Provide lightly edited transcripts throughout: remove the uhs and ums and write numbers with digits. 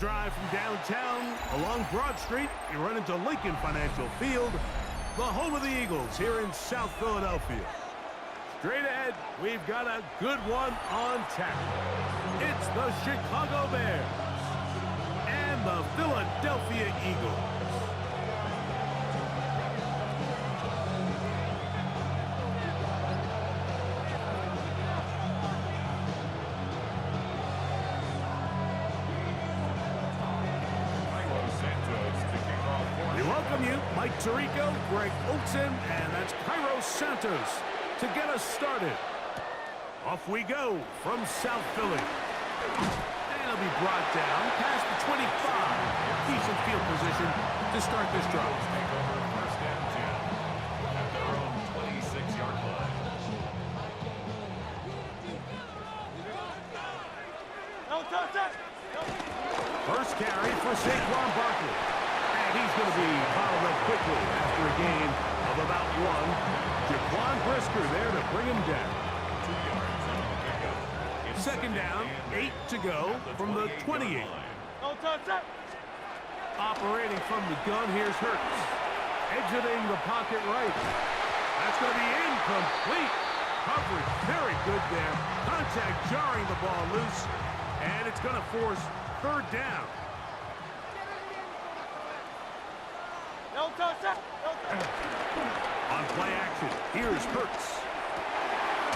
drive from downtown along Broad Street, you run into Lincoln Financial Field, the home of the Eagles here in South Philadelphia. Straight ahead, we've got a good one on tap. It's the Chicago Bears and the Philadelphia Eagles. Mike Tirico, Greg Olsen, and that's Cairo Santos to get us started. Off we go from South Philly. And it'll be brought down past the 25. Decent field position to start this drive. First and 10 at their own 26-yard line. First carry for Saquon Barkley. He's going to be fouled up quickly after a gain of about one. Jaquan Brisker there to bring him down. 2 yards on the pickup. Second down, 8 to go from the 28. Operating from the gun, here's Hurts. Exiting the pocket right. That's going to be incomplete. Coverage very good there. Contact jarring the ball loose. And it's going to force third down. On play action, here's Hurts.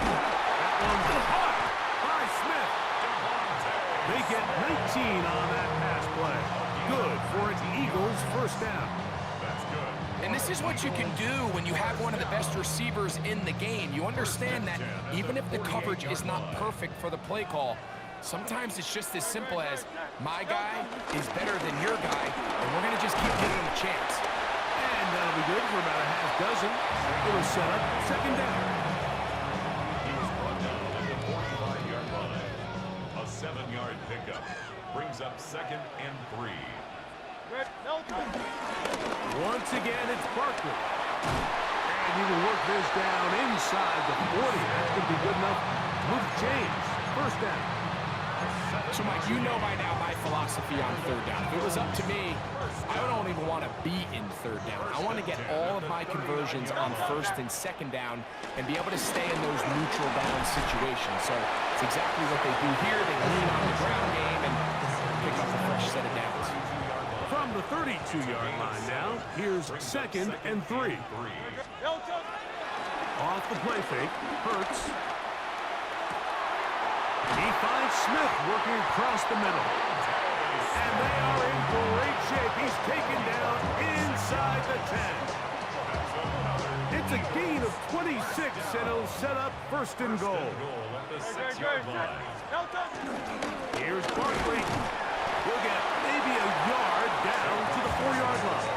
That one's caught by Smith. They get 19 on that pass play. Good for an Eagles first down. That's good. And this is what you can do when you have one of the best receivers in the game. You understand that even if the coverage is not perfect for the play call, sometimes it's just as simple as my guy is better than your guy, and we're going to just keep giving him a chance. And that'll be good for about a half dozen. It'll set up second down. He was brought down at the 45-yard line. A 7-yard pickup brings up second and 3. Once again, it's Barkley. And he will work this down inside the 40. That's going to be good enough to move the chains. First down. So, Mike, you know by now my philosophy on third down. If it was up to me, I don't even want to be in third down. I want to get all of my conversions on first and second down and be able to stay in those neutral down situations. So it's exactly what they do here. They lean on the ground game and pick up a fresh set of downs. From the 32-yard line now, here's second and 3. Off the play fake, Hurts. He finds Smith working across the middle. And they are in great shape. He's taken down inside the 10. It's a gain of 26, and it'll set up first and goal. At the 6-yard line. Here's Barkley. He'll get maybe a yard down to the 4-yard line.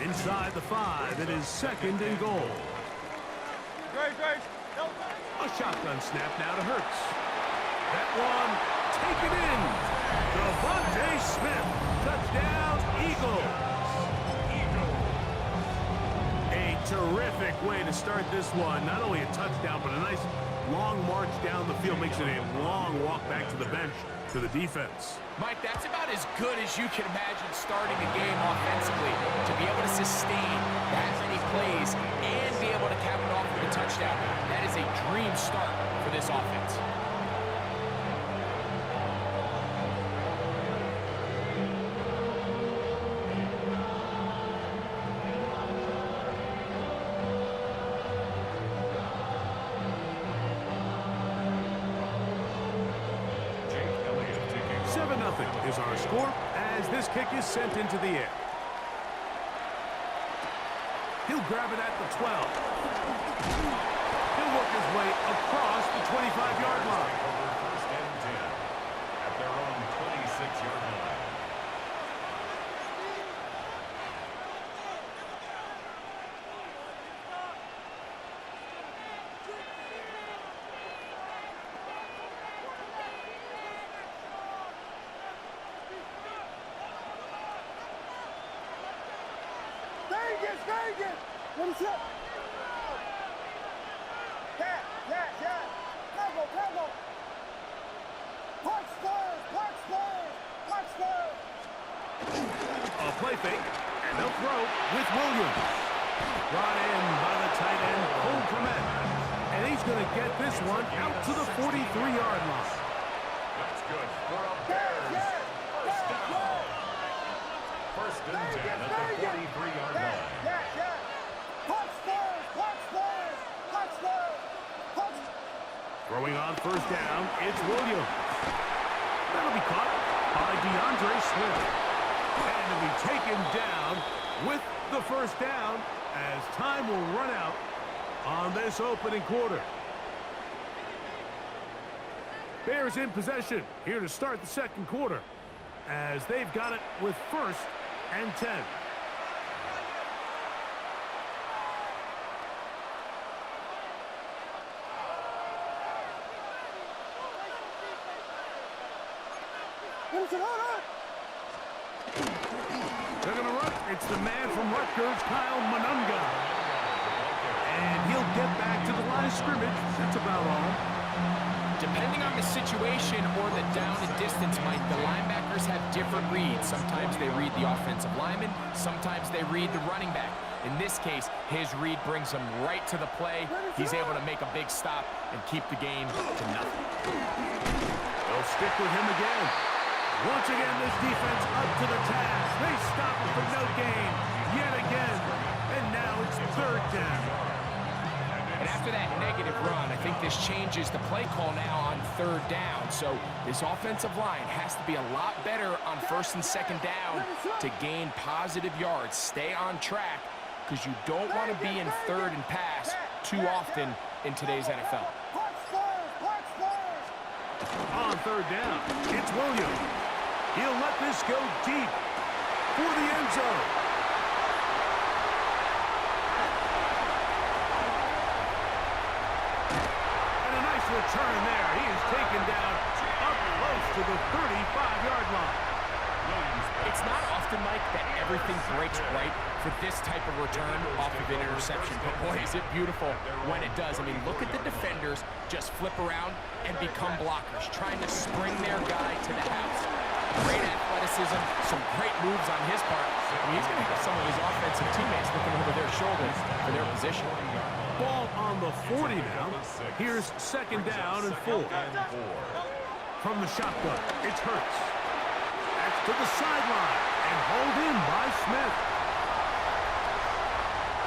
Inside the 5, it is second and goal. A shotgun snap now to Hurts. That one taken in. Devontae Smith. Touchdown, Eagles. A terrific way to start this one. Not only a touchdown, but a nice long march down the field. Makes it a long walk back to the bench to the defense. Mike, that's about as good as you can imagine starting a game offensively. To be able to sustain that many plays and be able to cap it off with a touchdown. That is a dream start for this offense. Is our score as this kick is sent into the air. He'll grab it at the 12. He'll work his way across the 25-yard line. First and 10 at their own 26-yard line. Let me see. fake, and they'll throw with Williams. Brought in by the tight end, Cole Kmet. And he's going to get this one out to the 43-yard line. That's good for a Bears first down. First and 10 at the 43-yard line. Throwing on first down, it's Williams. That'll be caught by DeAndre Swift. And to be taken down with the first down as time will run out on this opening quarter. Bears in possession here to start the second quarter as they've got it with first and 10. They're going to run. It's the man from Rutgers, Kyle Monunga. And he'll get back to the line of scrimmage. That's about all. Depending on the situation or the down and distance, Mike, the linebackers have different reads. Sometimes they read the offensive lineman. Sometimes they read the running back. In this case, his read brings him right to the play. He's able to make a big stop and keep the game to nothing. They'll stick with him again. Once again, this defense up to the task. They stop it for no gain yet again. And now it's third down. And after that negative run, I think this changes the play call now on third down. So this offensive line has to be a lot better on first and second down to gain positive yards. Stay on track because you don't want to be in third and pass too often in today's NFL. On third down, it's Williams. He'll let this go deep for the end zone. And a nice return there. He is taken down up close to the 35-yard line. It's not often, Mike, that everything breaks right for this type of return off of an interception. But boy, is it beautiful when it does. I mean, look at the defenders just flip around and become blockers, trying to spring their guy to the house. Great athleticism, some great moves on his part. I mean, he's going to get some of his offensive teammates looking over their shoulders for their position. Ball on the 40 now. Here's second down and 4. From the shotgun, it's Hurts. That's to the sideline and hauled in by Smith.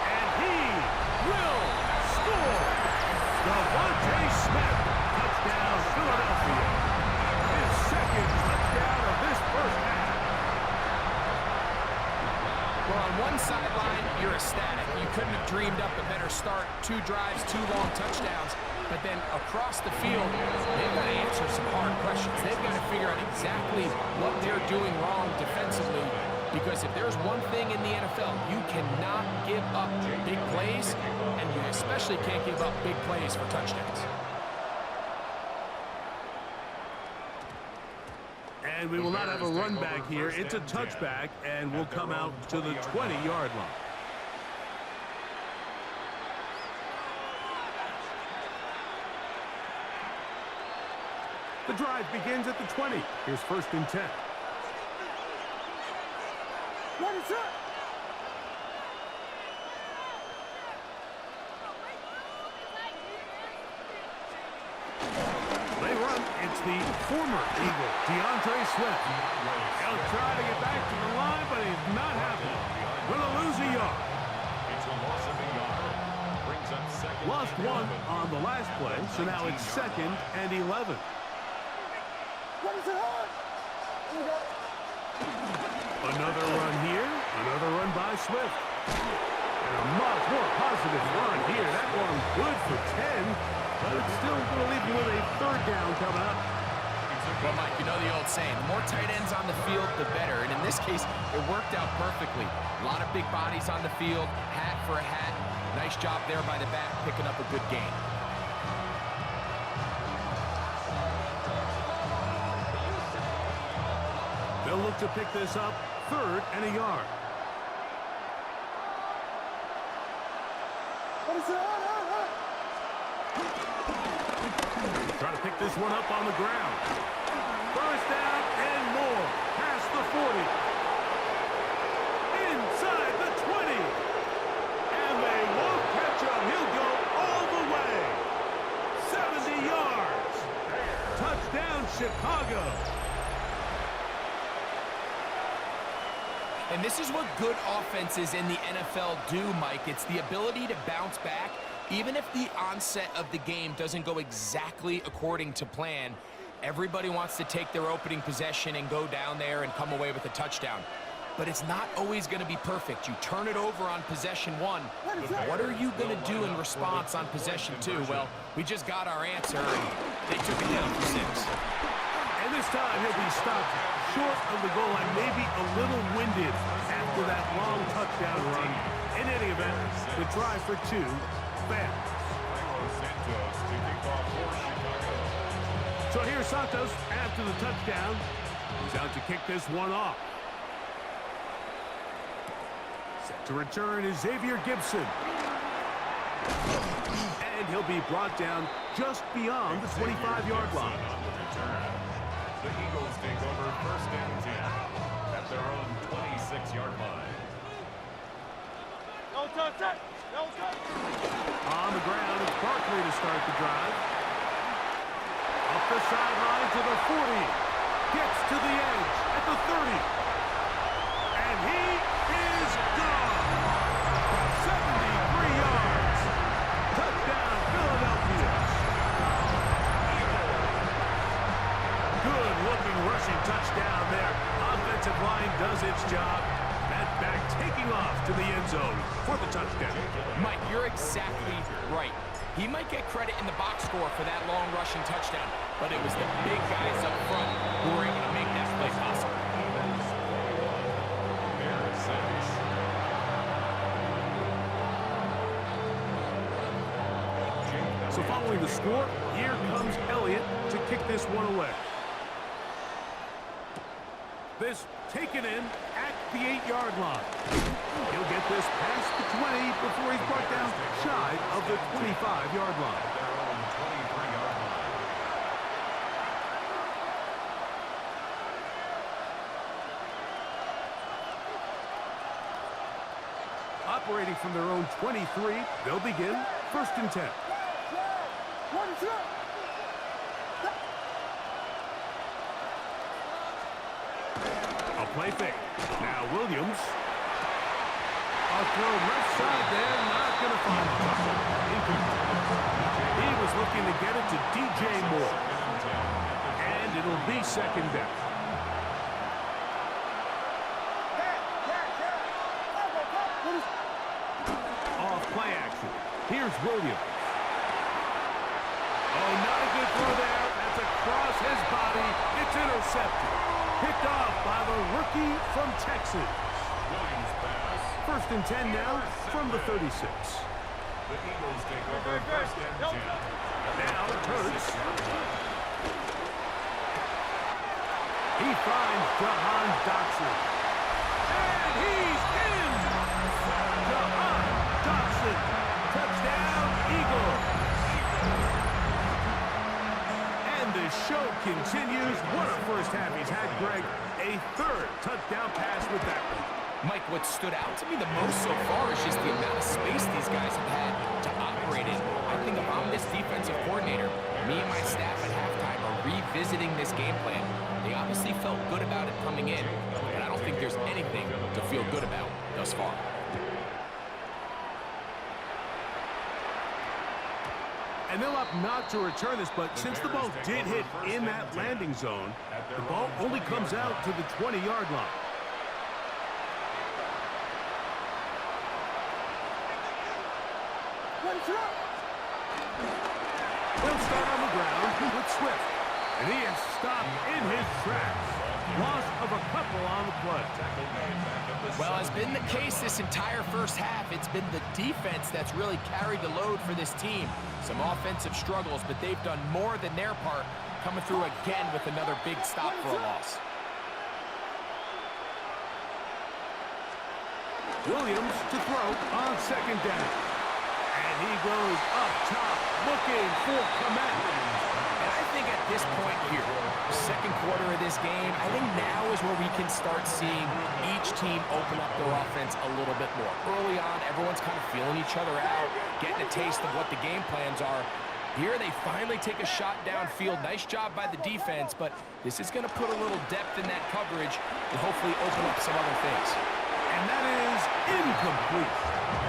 And he will score. Devontae Smith, touchdown Philadelphia. His second touchdown of this first half. Well, on one sideline, you're ecstatic. You couldn't have dreamed up a better start. 2 drives, 2 long touchdowns. But then across the field, they've got to answer some hard questions. They've got to figure out exactly what they're doing wrong defensively. Because if there's one thing in the NFL, you cannot give up big plays, and you especially can't give up big plays for touchdowns. And we will not have a run back here. It's a touchback, and will come out to the 20-yard line. The drive begins at the 20. Here's first and 10. What is it? They run. It's the former Eagle, DeAndre Swift. He'll try to get back to the line, but he's not happening. Going to lose a yard. It's a loss of a yard. Brings up second. Lost 1 on the last play, so now it's second and 11. Another run here, another run by Swift. And a much more positive run here. That one good for 10, but it's still going to leave him with a third down coming up. Well, Mike, you know the old saying, the more tight ends on the field, the better. And in this case, it worked out perfectly. A lot of big bodies on the field, hat for a hat. Nice job there by the back, picking up a good gain. They'll look to pick this up, third and a yard. Try to pick this one up on the ground. First down and more, past the 40. Touchdown, Chicago. And this is what good offenses in the NFL do, Mike. It's the ability to bounce back, even if the onset of the game doesn't go exactly according to plan. Everybody wants to take their opening possession and go down there and come away with a touchdown. But it's not always going to be perfect. You turn it over on possession one. What are you going to do in response on possession two? Well, we just got our answer, and they took it down for 6. And this time he'll be stopped short of the goal line, maybe a little winded after that long touchdown run. In any event, the try for 2 fails. So here's Santos after the touchdown. He's out to kick this one off. Set to return is Xavier Gibson. And he'll be brought down just beyond the 25-yard line. The Eagles take over 1st and 10 at their own 26-yard line. On the ground, it's Barkley to start the drive. Up the sideline to the 40. Gets to the edge at the 30. And he is gone. 73 yards. Touchdown, Philadelphia. Good-looking rushing touchdown there. Offensive line does its job. That back taking off to the end zone for the touchdown. Mike, you're exactly right. He might get credit in the box score for that long rushing touchdown, but it was the big guys up front who were able to make that play possible. So following the score, here comes Elliott to kick this one away. This taken in at the 8-yard line. He'll get this past the 20 before he's brought down shy of the 25-yard line. Operating from their own 23, they'll begin 1st and 10. A play fake. Now Williams. A throw left side there, not going to find it. He was looking to get it to DJ Moore. And it'll be 2nd down. Off play action. Here's Williams. Oh, not a good throw there. That's across his body. It's intercepted. Picked off by the rookie from Texas. 1st and 10 now from the 36. The Eagles take over 1st and 10. Now Hurts. He finds Jahan Dotson. And he's in! Jahan Dotson. Touchdown, Eagles. And the show continues. What a first half he's had, Greg. A 3rd touchdown pass with that one. Mike, what stood out to me the most so far is just the amount of space these guys have had to operate in. I think if I'm this defensive coordinator, me and my staff at halftime are revisiting this game plan. They obviously felt good about it coming in, but I don't think there's anything to feel good about thus far. And they'll opt not to return this, but since the ball did hit in that landing zone, the ball only comes out to the 20-yard line. He'll start on the ground with Swift. And he is stopped in his tracks. Loss of a couple on the play. Well, has been the case this entire first half. It's been the defense that's really carried the load for this team. Some offensive struggles, but they've done more than their part, coming through again with another big stop for a loss. Williams to throw on 2nd down. And he goes up top looking for command. And I think at this point here, 2nd quarter of this game, I think now is where we can start seeing each team open up their offense a little bit more. Early on, everyone's kind of feeling each other out, getting a taste of what the game plans are. Here they finally take a shot downfield. Nice job by the defense, but this is going to put a little depth in that coverage and hopefully open up some other things. And that is incomplete.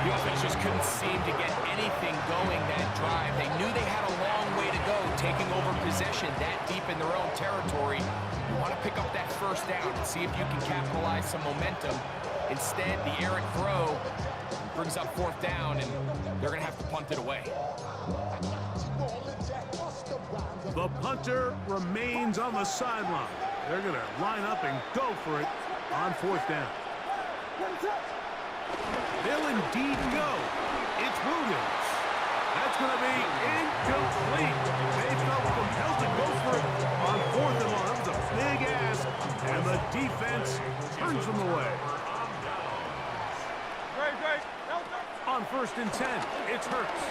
The offense just couldn't seem to get anything going that drive. They knew they had a long way to go, taking over possession that deep in their own territory. You want to pick up that first down and see if you can capitalize some momentum. Instead, the errant throw brings up fourth down, and they're going to have to punt it away. The punter remains on the sideline. They're going to line up and go for it on fourth down. They'll indeed go. It's Williams. That's going to be incomplete. They felt compelled to go for it on fourth and long. That was a big ask, and the defense turns them away. On first and 10, it's Hurts.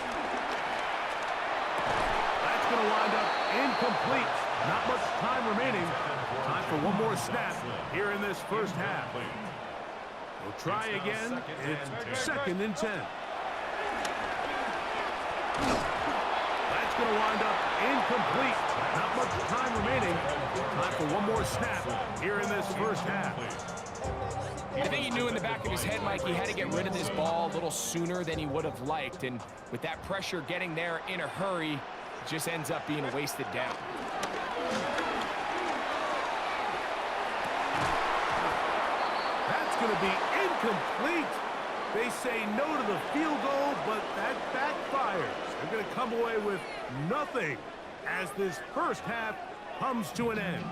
That's going to wind up incomplete. Not much time remaining. Time for one more snap here in this first half. We'll try again. It's second and 10. That's going to wind up incomplete. Not much time remaining. Time for one more snap here in this first half. I think he knew in the back of his head, Mike, he had to get rid of this ball a little sooner than he would have liked. And with that pressure getting there in a hurry, it just ends up being a wasted down. That's going to be incomplete. They say no to the field goal, but that backfires. They're going to come away with nothing as this first half comes to an end.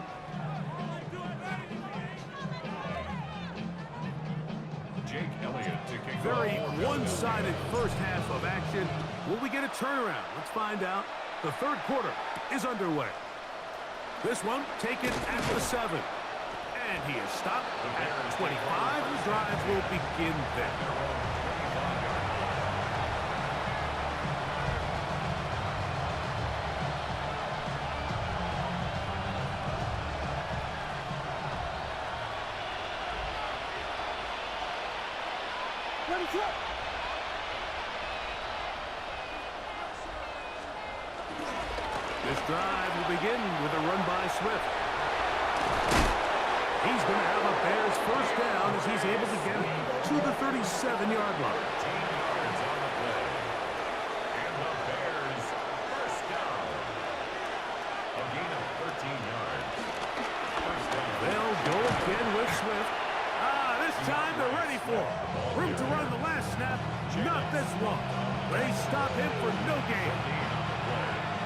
Very one-sided first half of action. Will we get a turnaround? Let's find out. The third quarter is underway. This one taken at the 7. And he is stopped at 25. The drive will begin then. This drive will begin with a run by Swift. He's going to have a Bears first down as he's able to get it to the 37-yard line. And the Bears first down. A gain of 13 yards. First down. They'll go again with Swift. This time they're ready for him. Room to run the last snap. Not this one. They stop him for no gain.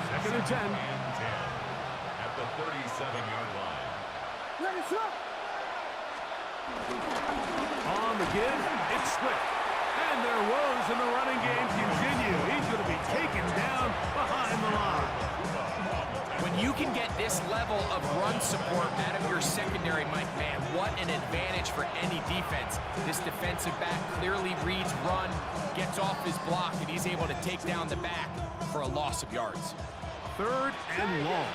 Second and 10. At the 37-yard line. On the give, it's Swift. And their woes in the running game continue. He's going to be taken down behind the line. When you can get this level of run support out of your secondary, Mike, man, what an advantage for any defense. This defensive back clearly reads run, gets off his block, and he's able to take down the back for a loss of yards. Third and long.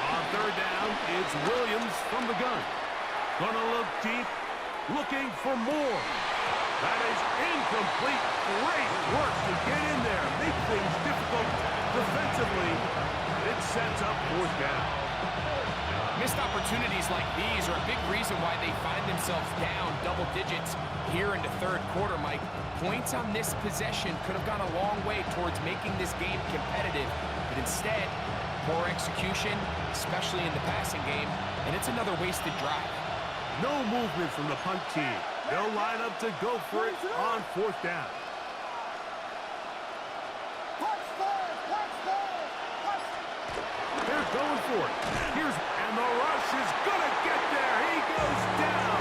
On third down, it's Williams from the gun. Gonna look deep, looking for more. That is incomplete. Great work to get in there, make things difficult defensively. It sets up fourth down. Missed opportunities like these are a big reason why they find themselves down double digits here in the third quarter, Mike. Points on this possession could have gone a long way towards making this game competitive, but instead, poor execution, especially in the passing game, and it's another wasted drive. No movement from the punt team. They'll line up to go for it on fourth down. They're going for it. And the rush is going to get there. He goes down.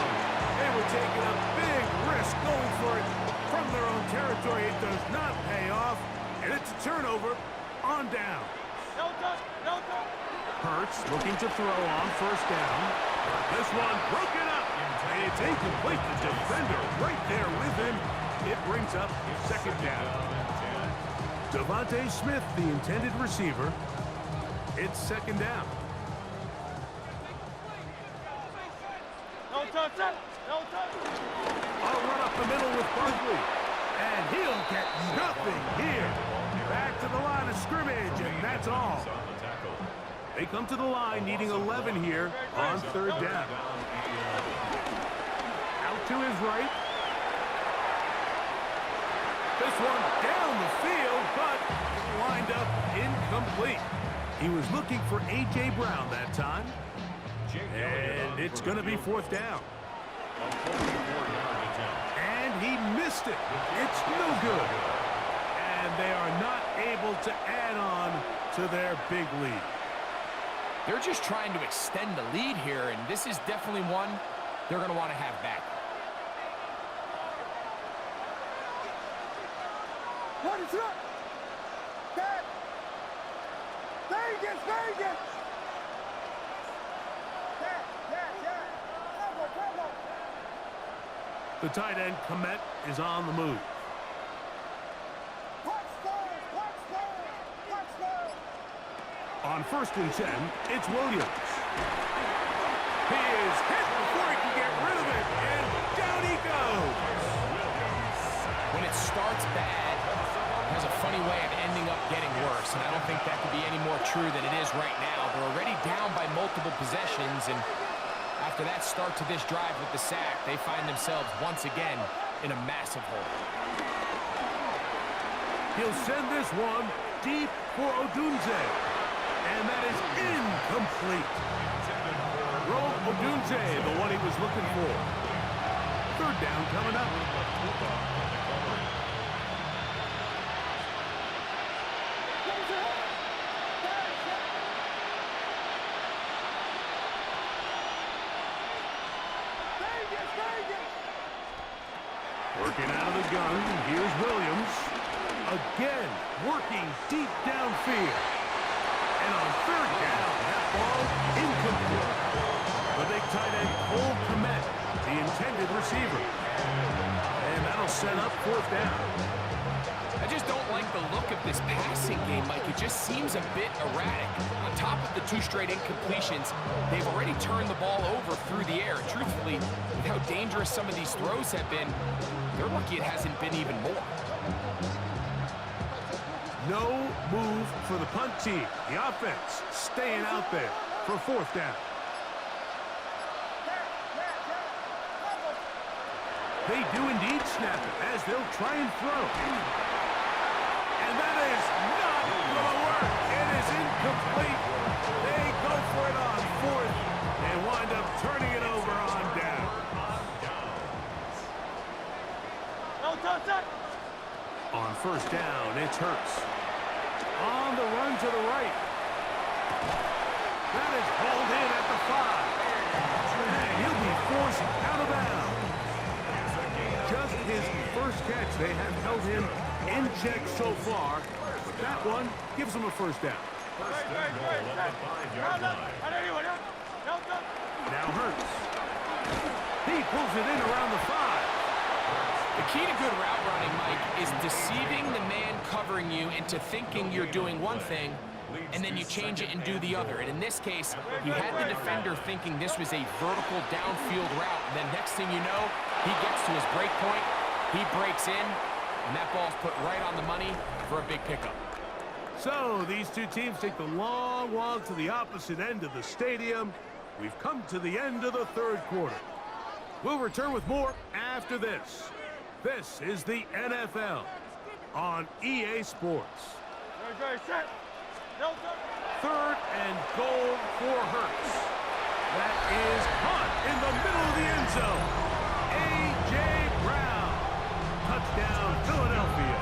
They were taking a big risk going for it from their own territory. It does not pay off, and it's a turnover on down. Hurts looking to throw on first down. This one broken up. And it's incomplete. The defender right there with him. It brings up second down. Devontae Smith, the intended receiver. It's second down. A run up the middle with Barkley. And he'll get nothing here. Back to the line of scrimmage, and that's all. They come to the line needing 11 here on third down. Out to his right. This one down the field, but lined up incomplete. He was looking for A.J. Brown that time. And it's going to be fourth down. And he missed it. It's no good. And they are not able to add on to their big lead. They're just trying to extend the lead here, and this is definitely one they're going to want to have back. What is up? Dad! Vegas! Vegas! The tight end, Komet, is on the move. On 1st and 10, it's Williams. He is hit before he can get rid of it, and down he goes. When it starts bad, it has a funny way of ending up getting worse, and I don't think that could be any more true than it is right now. They're already down by multiple possessions, and after that start to this drive with the sack, they find themselves once again in a massive hole. He'll send this one deep for Odunze. And that is incomplete. Roll Odunze, the one he was looking for. Third down coming up. Working out of the gun, here's Williams. Again, working deep downfield. And on third down, that ball incomplete. The big tight end, Cole Komet, the intended receiver. And that'll set up fourth down. I just don't like the look of this passing game, Mike. It just seems a bit erratic. On top of the 2 straight incompletions, they've already turned the ball over through the air. Truthfully, with how dangerous some of these throws have been, they're lucky it hasn't been even more. No move for the punt team. The offense staying out there for fourth down. They do indeed snap it as they'll try and throw. And that is not going to work. It is incomplete. They go for it on fourth and wind up turning it over on down. On first down, it's Hurts. On the run to the right. That is hauled in at the 5. And he'll be forced out of bounds. Just his first catch. They have held him in check so far. But that one gives him a first down. Now Hurts. He pulls it in around the 5. The key to good route running, Mike, is deceiving the man covering you into thinking you're doing one thing, and then you change it and do the other. And in this case, he had the defender thinking this was a vertical downfield route. And then next thing you know, he gets to his break point, he breaks in, and that ball's put right on the money for a big pickup. So these two teams take the long walk to the opposite end of the stadium. We've come to the end of the third quarter. We'll return with more after this. This is the NFL on EA Sports. Third and goal for Hurts. That is caught in the middle of the end zone. A.J. Brown. Touchdown, Philadelphia.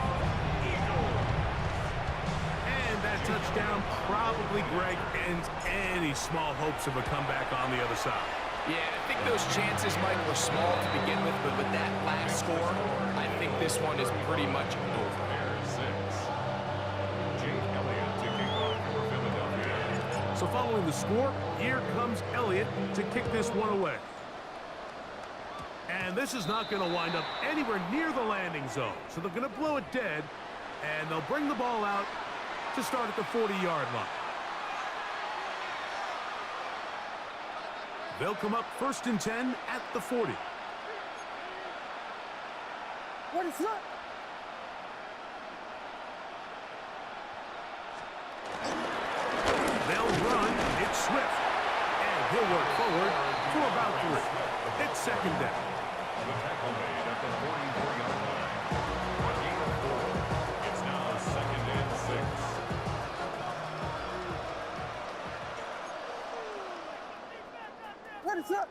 And that touchdown probably, Greg, ends any small hopes of a comeback on the other side. Yeah, I think those chances, Mike, were small to begin with, but with that last score, I think this one is pretty much over. So following the score, here comes Elliott to kick this one away. And this is not going to wind up anywhere near the landing zone. So they're going to blow it dead, and they'll bring the ball out to start at the 40-yard line. They'll come up 1st and 10 at the 40. What is up? They'll run. It's Swift. And he'll work forward for about 3. It's second down. The tackle made at the 44-yard line. A gain of 4. It's now second and 6. Ready, set.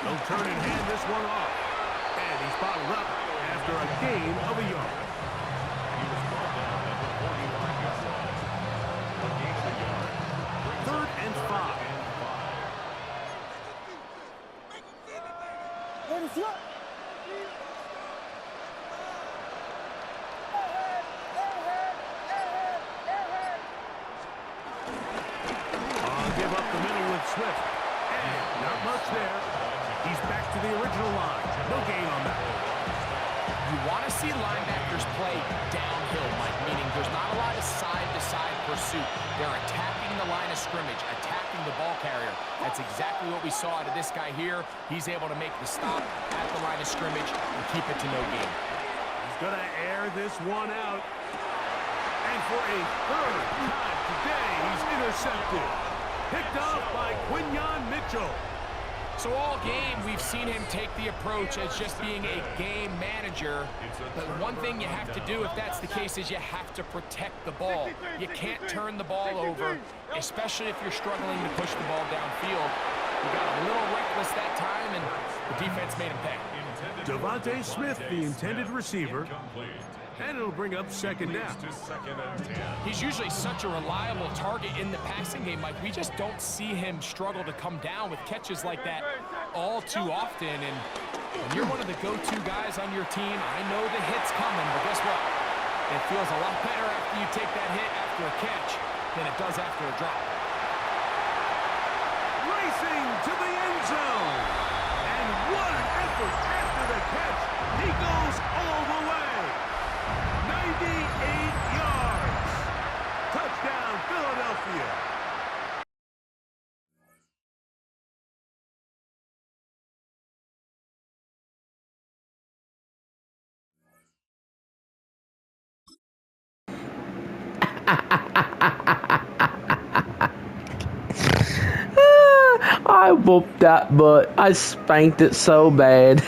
They'll turn and hand this one off. And he's bottled up after a gain of a yard. He was brought down at the 45-yard line. A gain of a yard. Brings Third up and 5. Ready, set. Give up the middle with Swift. And not much there. He's back to the original line. No gain on that. You want to see linebackers play downhill, Mike, meaning there's not a lot of side-to-side pursuit. They're attacking the line of scrimmage, attacking the ball carrier. That's exactly what we saw out of this guy here. He's able to make the stop at the line of scrimmage and keep it to no gain. He's going to air this one out. And for a third time today, he's intercepted. Picked off by Quinyon Mitchell. So all game, we've seen him take the approach as just being a game manager. But one thing you have to do if that's the case is you have to protect the ball. You can't turn the ball over, especially if you're struggling to push the ball downfield. He got a little reckless that time, and the defense made him pay. Devontae Smith, the intended receiver. And it'll bring up second down. He's usually such a reliable target in the passing game, Mike. We just don't see him struggle to come down with catches like that all too often. And when you're one of the go-to guys on your team, I know the hit's coming, but guess what? It feels a lot better after you take that hit after a catch than it does after a drop. Racing to the end zone. And what an effort after the catch. He goes all the way. 98 yards. Touchdown, Philadelphia. I whooped that butt. I spanked it so bad.